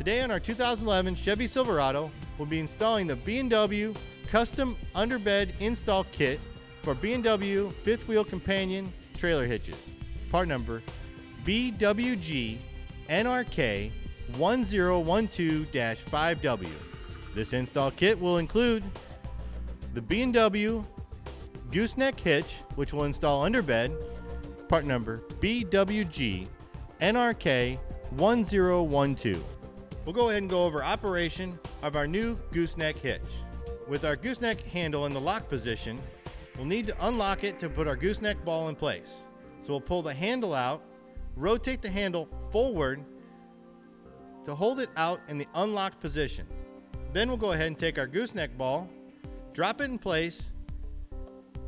Today on our 2011 Chevy Silverado, we'll be installing the B&W Custom Underbed Install Kit for B&W Fifth Wheel Companion Trailer Hitches. Part number BWGNRK1012-5W. This install kit will include the B&W gooseneck hitch, which will install underbed, part number BWGNRK1012. We'll go ahead and go over operation of our new gooseneck hitch. With our gooseneck handle in the lock position, we'll need to unlock it to put our gooseneck ball in place. So we'll pull the handle out, rotate the handle forward to hold it out in the unlocked position. Then we'll go ahead and take our gooseneck ball, drop it in place,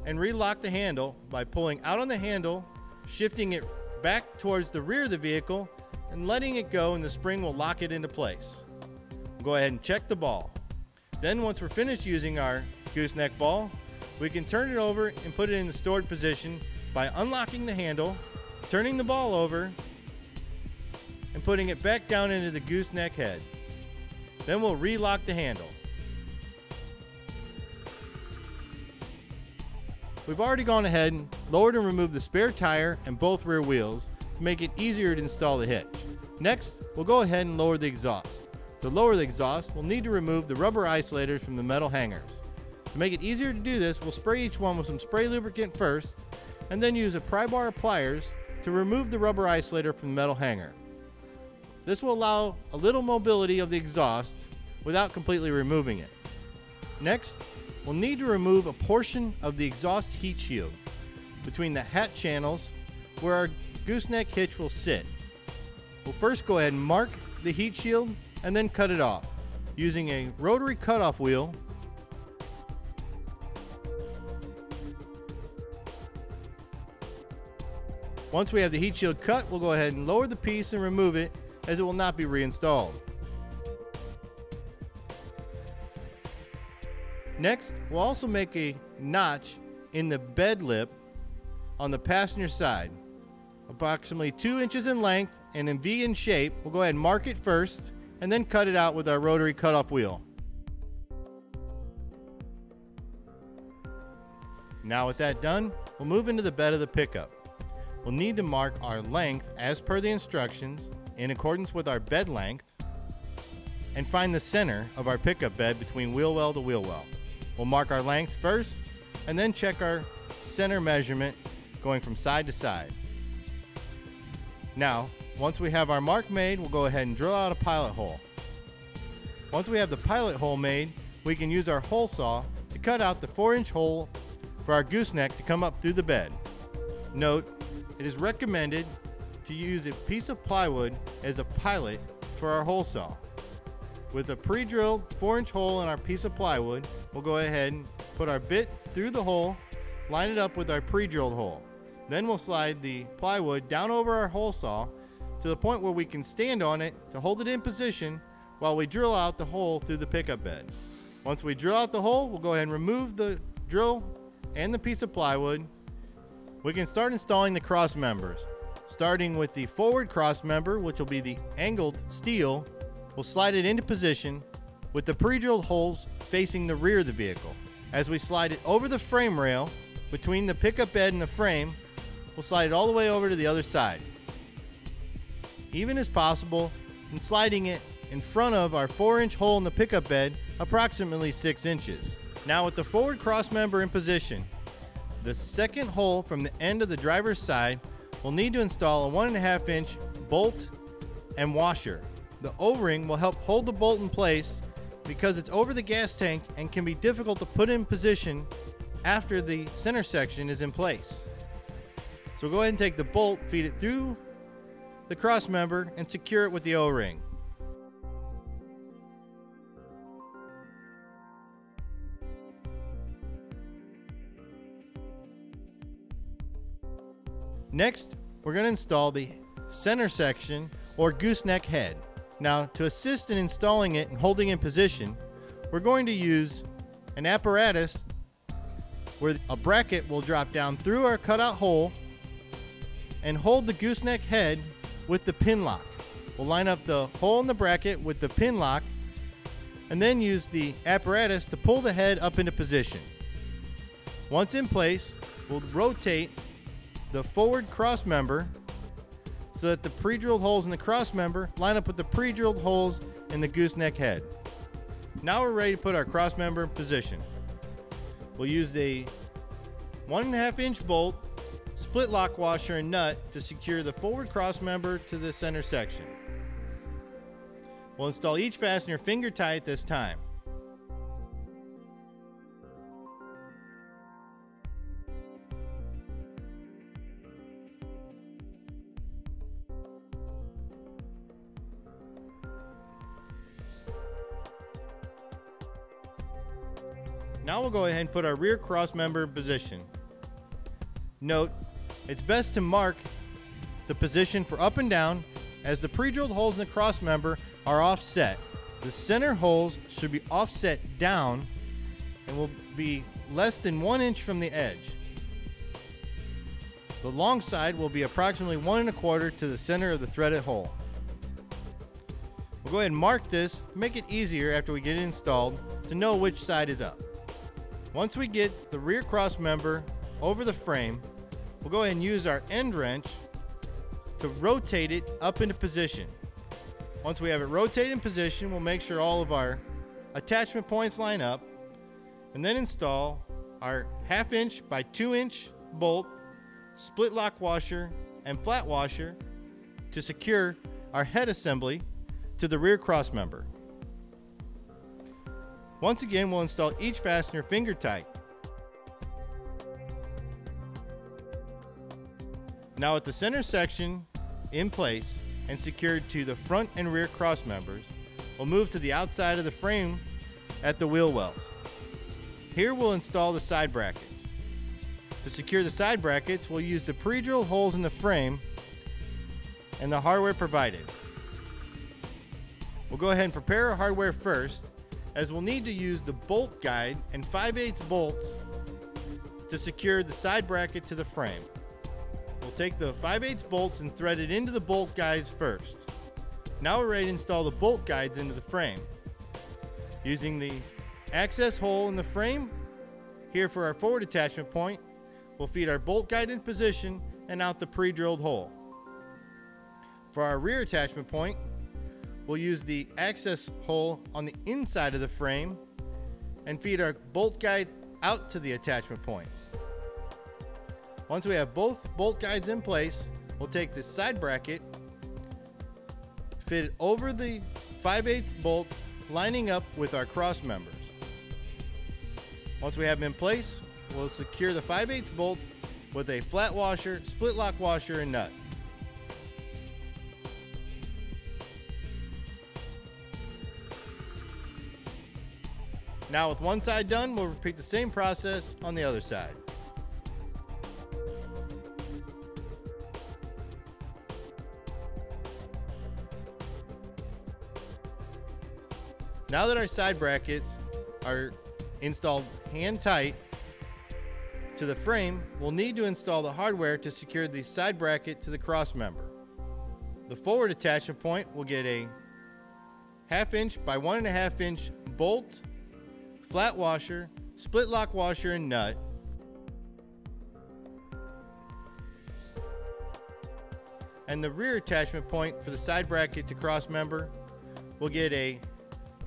and relock the handle by pulling out on the handle, shifting it back towards the rear of the vehicle, and letting it go, and the spring will lock it into place. We'll go ahead and check the ball. Then once we're finished using our gooseneck ball, we can turn it over and put it in the stored position by unlocking the handle, turning the ball over, and putting it back down into the gooseneck head. Then we'll relock the handle. We've already gone ahead and lowered and removed the spare tire and both rear wheels to make it easier to install the hitch. Next, we'll go ahead and lower the exhaust. To lower the exhaust, we'll need to remove the rubber isolators from the metal hangers. To make it easier to do this, we'll spray each one with some spray lubricant first, and then use a pry bar of pliers to remove the rubber isolator from the metal hanger. This will allow a little mobility of the exhaust without completely removing it. Next, we'll need to remove a portion of the exhaust heat shield between the hat channels where our gooseneck hitch will sit. We'll first go ahead and mark the heat shield and then cut it off using a rotary cutoff wheel. Once we have the heat shield cut, we'll go ahead and lower the piece and remove it, as it will not be reinstalled. Next, we'll also make a notch in the bed lip on the passenger side, approximately 2 inches in length and in V in shape. We'll go ahead and mark it first and then cut it out with our rotary cutoff wheel. Now with that done, we'll move into the bed of the pickup. We'll need to mark our length as per the instructions in accordance with our bed length, and find the center of our pickup bed between wheel well to wheel well. We'll mark our length first and then check our center measurement going from side to side. Now, once we have our mark made, we'll go ahead and drill out a pilot hole. Once we have the pilot hole made, we can use our hole saw to cut out the 4-inch hole for our gooseneck to come up through the bed. Note, it is recommended to use a piece of plywood as a pilot for our hole saw. With a pre-drilled 4-inch hole in our piece of plywood, we'll go ahead and put our bit through the hole, line it up with our pre-drilled hole. Then we'll slide the plywood down over our hole saw to the point where we can stand on it to hold it in position while we drill out the hole through the pickup bed. Once we drill out the hole, we'll go ahead and remove the drill and the piece of plywood. We can start installing the cross members. Starting with the forward cross member, which will be the angled steel, we'll slide it into position with the pre-drilled holes facing the rear of the vehicle. As we slide it over the frame rail between the pickup bed and the frame, we'll slide it all the way over to the other side, even as possible, and sliding it in front of our 4-inch hole in the pickup bed, approximately 6 inches. Now with the forward cross member in position, the second hole from the end of the driver's side, we'll need to install a 1.5-inch bolt and washer. The O-ring will help hold the bolt in place because it's over the gas tank and can be difficult to put in position after the center section is in place. So go ahead and take the bolt, feed it through the cross member, and secure it with the O-ring. Next, we're going to install the center section or gooseneck head. Now, to assist in installing it and holding in position, we're going to use an apparatus where a bracket will drop down through our cutout hole and hold the gooseneck head with the pin lock. we'll line up the hole in the bracket with the pin lock and then use the apparatus to pull the head up into position. Once in place, we'll rotate the forward cross member so that the pre-drilled holes in the cross member line up with the pre-drilled holes in the gooseneck head. Now we're ready to put our cross member in position. We'll use the 1.5 inch bolt, split lock washer and nut to secure the forward cross member to the center section. We'll install each fastener finger tight at this time. Now we'll go ahead and put our rear cross member in position. Note, it's best to mark the position for up and down as the pre-drilled holes in the cross member are offset. The center holes should be offset down and will be less than 1 inch from the edge. The long side will be approximately 1 1/4 to the center of the threaded hole. We'll go ahead and mark this to make it easier after we get it installed to know which side is up. Once we get the rear cross member over the frame, we'll go ahead and use our end wrench to rotate it up into position. Once we have it rotated in position, we'll make sure all of our attachment points line up and then install our 1/2 inch by 2 inch bolt, split lock washer, and flat washer to secure our head assembly to the rear cross member. Once again, we'll install each fastener finger tight. Now with the center section in place and secured to the front and rear cross members, we'll move to the outside of the frame at the wheel wells. Here we'll install the side brackets. To secure the side brackets, we'll use the pre-drilled holes in the frame and the hardware provided. We'll go ahead and prepare our hardware first, as we'll need to use the bolt guide and 5/8 bolts to secure the side bracket to the frame. We'll take the 5/8 bolts and thread it into the bolt guides first. Now we're ready to install the bolt guides into the frame. Using the access hole in the frame, here for our forward attachment point, we'll feed our bolt guide in position and out the pre-drilled hole. For our rear attachment point, we'll use the access hole on the inside of the frame and feed our bolt guide out to the attachment point. Once we have both bolt guides in place, we'll take the side bracket, fit it over the 5/8 bolts, lining up with our cross members. Once we have them in place, we'll secure the 5/8 bolts with a flat washer, split lock washer, and nut. Now with one side done, we'll repeat the same process on the other side. Now that our side brackets are installed hand tight to the frame, we'll need to install the hardware to secure the side bracket to the cross member. The forward attachment point will get a 1/2 inch by 1.5 inch bolt, flat washer, split lock washer, and nut. And the rear attachment point for the side bracket to cross member will get a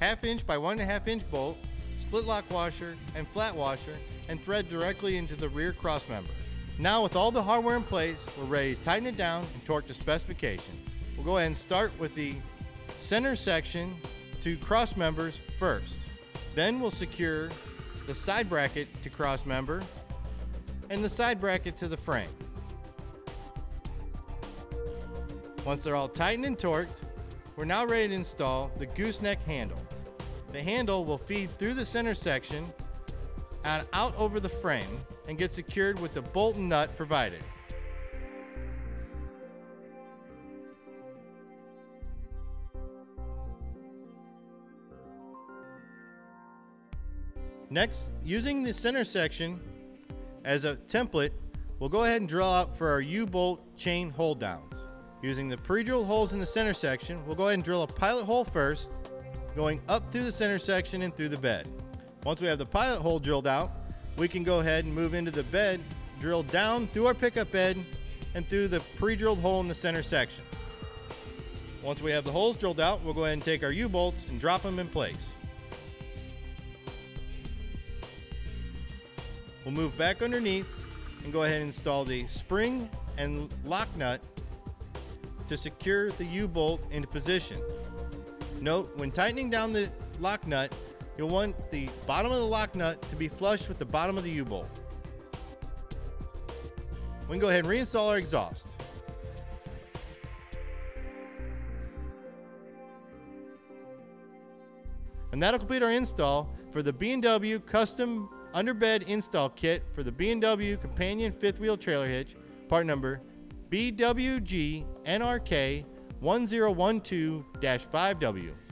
1/2 inch by 1.5 inch bolt, split lock washer, and flat washer, and thread directly into the rear cross member. Now with all the hardware in place, we're ready to tighten it down and torque to specifications. We'll go ahead and start with the center section to cross members first. Then we'll secure the side bracket to cross member and the side bracket to the frame. Once they're all tightened and torqued, we're now ready to install the gooseneck handle. The handle will feed through the center section and out over the frame and get secured with the bolt and nut provided. Next, using the center section as a template, we'll go ahead and drill out for our U-bolt chain hold downs. Using the pre-drilled holes in the center section, we'll go ahead and drill a pilot hole first, going up through the center section and through the bed. Once we have the pilot hole drilled out, we can go ahead and move into the bed, drill down through our pickup bed and through the pre-drilled hole in the center section. Once we have the holes drilled out, we'll go ahead and take our U-bolts and drop them in place. We'll move back underneath and go ahead and install the spring and lock nut to secure the U-bolt into position. Note, when tightening down the lock nut, you'll want the bottom of the lock nut to be flush with the bottom of the U-bolt. We can go ahead and reinstall our exhaust. And that'll complete our install for the B&W Custom Underbed Install Kit for the B&W Companion Fifth Wheel Trailer Hitch, part number BWGNRK1012-5W.